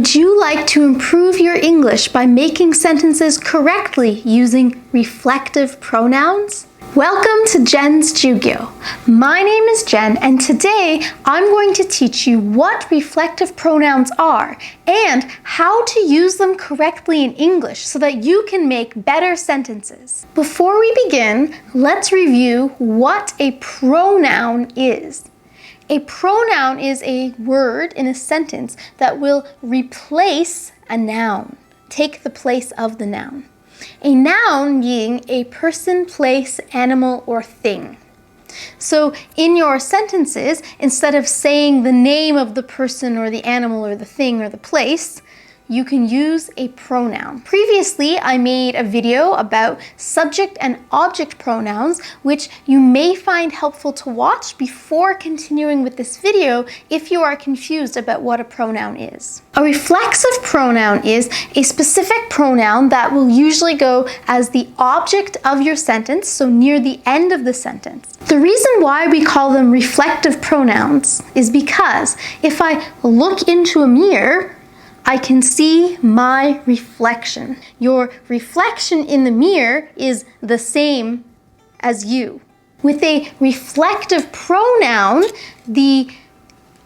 Would you like to improve your English by making sentences correctly using reflective pronouns? Welcome to Jen's Jyugyou. My name is Jen, and today I'm going to teach you what reflective pronouns are and how to use them correctly in English so that you can make better sentences. Before we begin, let's review what a pronoun is. A pronoun is a word in a sentence that will replace a noun, take the place of the noun. A noun being a person, place, animal, or thing. So in your sentences, instead of saying the name of the person or the animal or the thing or the place, you can use a pronoun. Previously, I made a video about subject and object pronouns, which you may find helpful to watch before continuing with this video if you are confused about what a pronoun is. A reflexive pronoun is a specific pronoun that will usually go as the object of your sentence, so near the end of the sentence. The reason why we call them reflective pronouns is because if I look into a mirror, I can see my reflection. Your reflection in the mirror is the same as you. With a reflective pronoun, the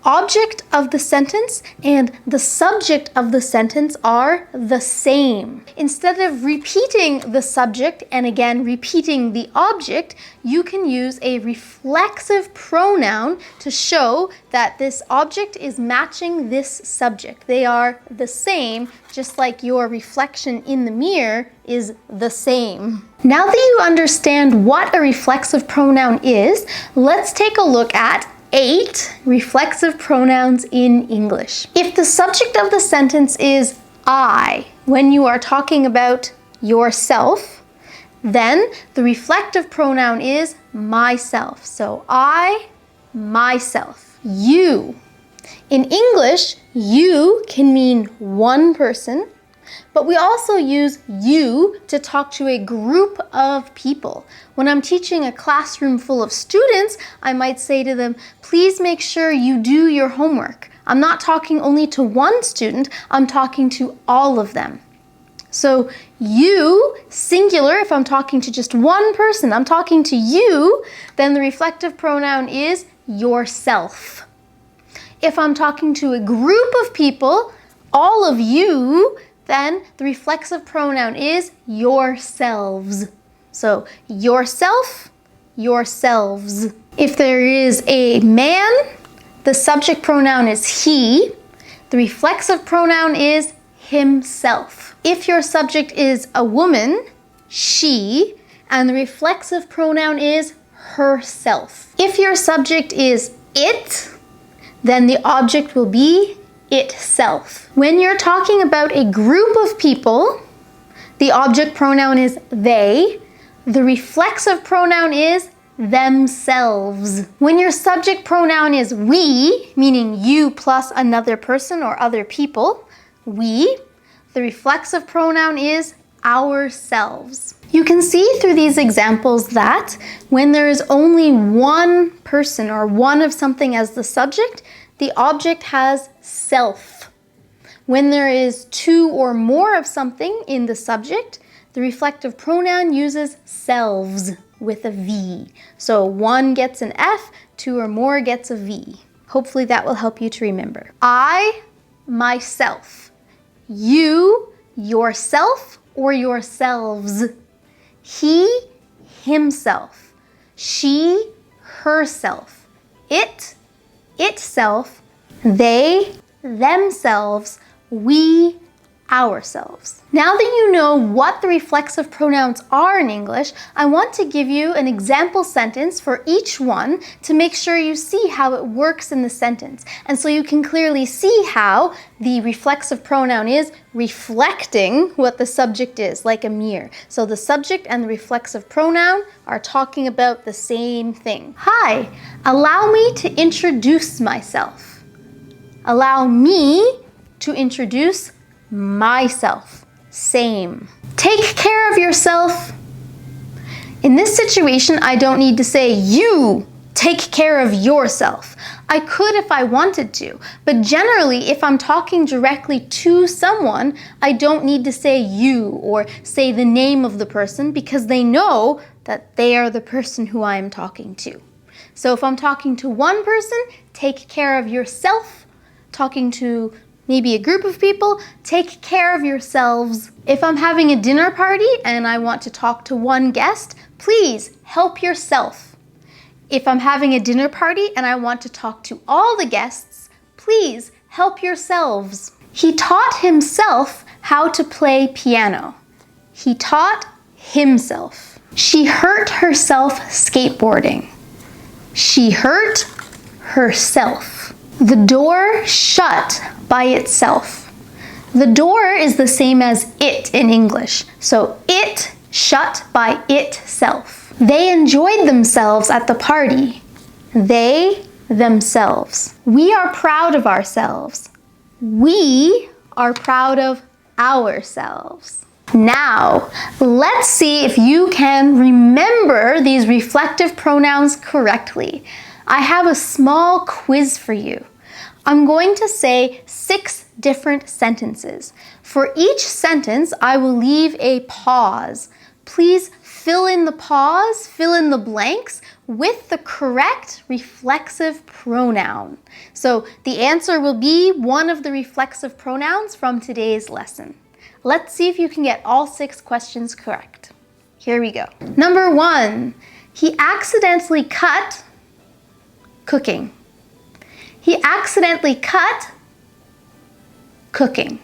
object of the sentence and the subject of the sentence are the same. Instead of repeating the subject and again repeating the object, you can use a reflexive pronoun to show that this object is matching this subject. They are the same, just like your reflection in the mirror is the same. Now that you understand what a reflexive pronoun is, let's take a look at 8 reflexive pronouns in English. If the subject of the sentence is I, when you are talking about yourself, then the reflective pronoun is myself. So I, myself. You. In English, you can mean one person, but we also use you to talk to a group of people. When I'm teaching a classroom full of students, I might say to them, please make sure you do your homework. I'm not talking only to one student, I'm talking to all of them. So you, singular, if I'm talking to just one person, I'm talking to you, then the reflective pronoun is yourself. If I'm talking to a group of people, all of you, then the reflexive pronoun is yourselves. So yourself, yourselves. If there is a man, the subject pronoun is he. The reflexive pronoun is himself. If your subject is a woman, she, and the reflexive pronoun is herself. If your subject is it, then the object will be itself. When you're talking about a group of people, the object pronoun is they. The reflexive pronoun is themselves. When your subject pronoun is we, meaning you plus another person or other people, we, the reflexive pronoun is ourselves. You can see through these examples that when there is only one person or one of something as the subject, the object has self. When there is two or more of something in the subject, the reflective pronoun uses selves with a V. So one gets an F, two or more gets a V. Hopefully that will help you to remember. I, myself. You, yourself or yourselves. He, himself. She, herself. It, itself. They, themselves. We, ourselves. Now that you know what the reflexive pronouns are in English, I want to give you an example sentence for each one to make sure you see how it works in the sentence. And so you can clearly see how the reflexive pronoun is reflecting what the subject is, like a mirror. So the subject and the reflexive pronoun are talking about the same thing. Hi, allow me to introduce myself. Allow me to introduce myself. Same. Take care of yourself. In this situation, I don't need to say you take care of yourself. I could if I wanted to, but generally, if I'm talking directly to someone, I don't need to say you or say the name of the person because they know that they are the person who I am talking to. So if I'm talking to one person, take care of yourself. Talking to maybe a group of people, take care of yourselves. If I'm having a dinner party and I want to talk to one guest, please help yourself. If I'm having a dinner party and I want to talk to all the guests, please help yourselves. He taught himself how to play piano. He taught himself. She hurt herself skateboarding. She hurt herself. The door shut by itself. The door is the same as it in English. So it shut by itself. They enjoyed themselves at the party. They, themselves. We are proud of ourselves. We are proud of ourselves. Now, let's see if you can remember these reflective pronouns correctly. I have a small quiz for you. I'm going to say 6 different sentences. For each sentence, I will leave a pause. Please fill in the pause, fill in the blanks with the correct reflexive pronoun. So the answer will be one of the reflexive pronouns from today's lesson. Let's see if you can get all 6 questions correct. Here we go. Number 1, he accidentally cut cooking. He accidentally cut cooking.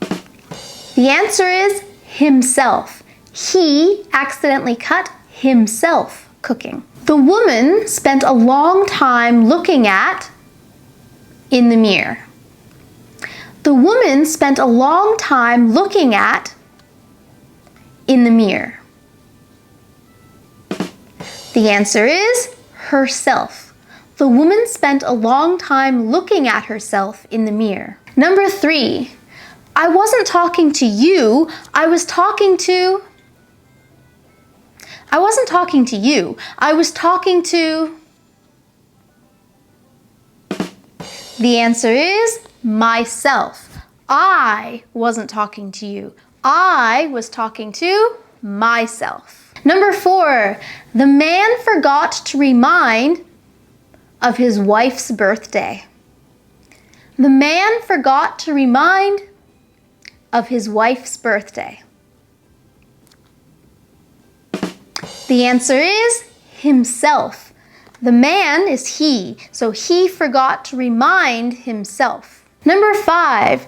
The answer is himself. He accidentally cut himself cooking. The woman spent a long time looking at in the mirror. The woman spent a long time looking at in the mirror. The answer is herself. The woman spent a long time looking at herself in the mirror. Number 3, I wasn't talking to you, I was talking to you. I was talking to... The answer is myself. I wasn't talking to you. I was talking to myself. Number 4, the man forgot to remind of his wife's birthday. The man forgot to remind of his wife's birthday. The answer is himself. The man is he, so he forgot to remind himself. Number 5,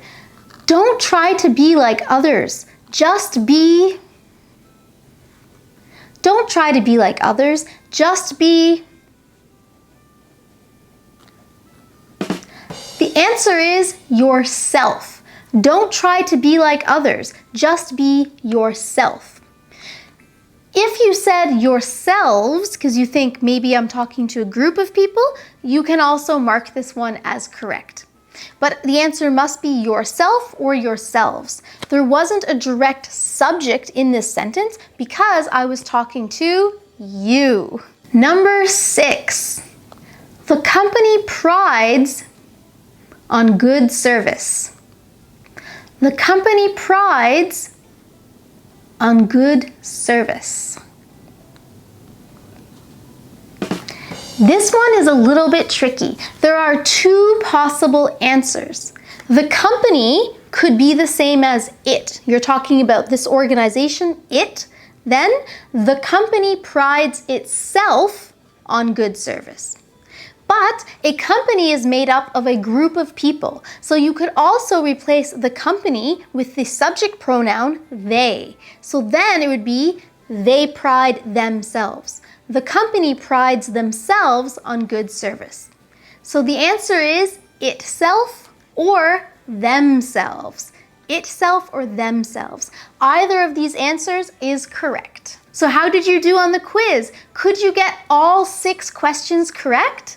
don't try to be like others. Just be. Don't try to be like others. Just be. The answer is yourself. Don't try to be like others. Just be yourself. If you said yourselves, because you think maybe I'm talking to a group of people, you can also mark this one as correct. But the answer must be yourself or yourselves. There wasn't a direct subject in this sentence because I was talking to you. Number 6, the company prides on good service. The company prides on good service. This one is a little bit tricky. There are 2 possible answers. The company could be the same as it. You're talking about this organization, it. Then the company prides itself on good service. But a company is made up of a group of people. So you could also replace the company with the subject pronoun they. So then it would be they pride themselves. The company prides themselves on good service. So the answer is itself or themselves. Itself or themselves. Either of these answers is correct. So how did you do on the quiz? Could you get all 6 questions correct?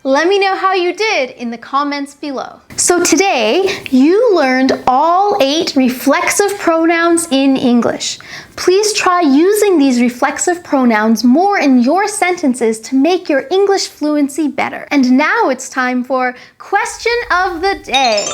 Let me know how you did in the comments below. So today, you learned all 8 reflexive pronouns in English. Please try using these reflexive pronouns more in your sentences to make your English fluency better. And now it's time for Question of the Day.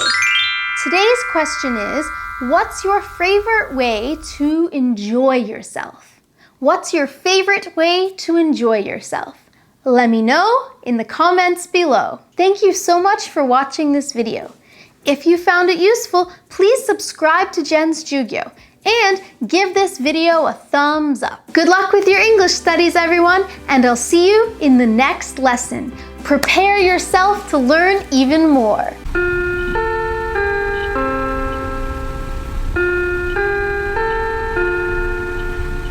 Today's question is, what's your favorite way to enjoy yourself? What's your favorite way to enjoy yourself? Let me know in the comments below. Thank you so much for watching this video. If you found it useful, please subscribe to Jen's Jyugyou and give this video a thumbs up. Good luck with your English studies, everyone, and I'll see you in the next lesson. Prepare yourself to learn even more.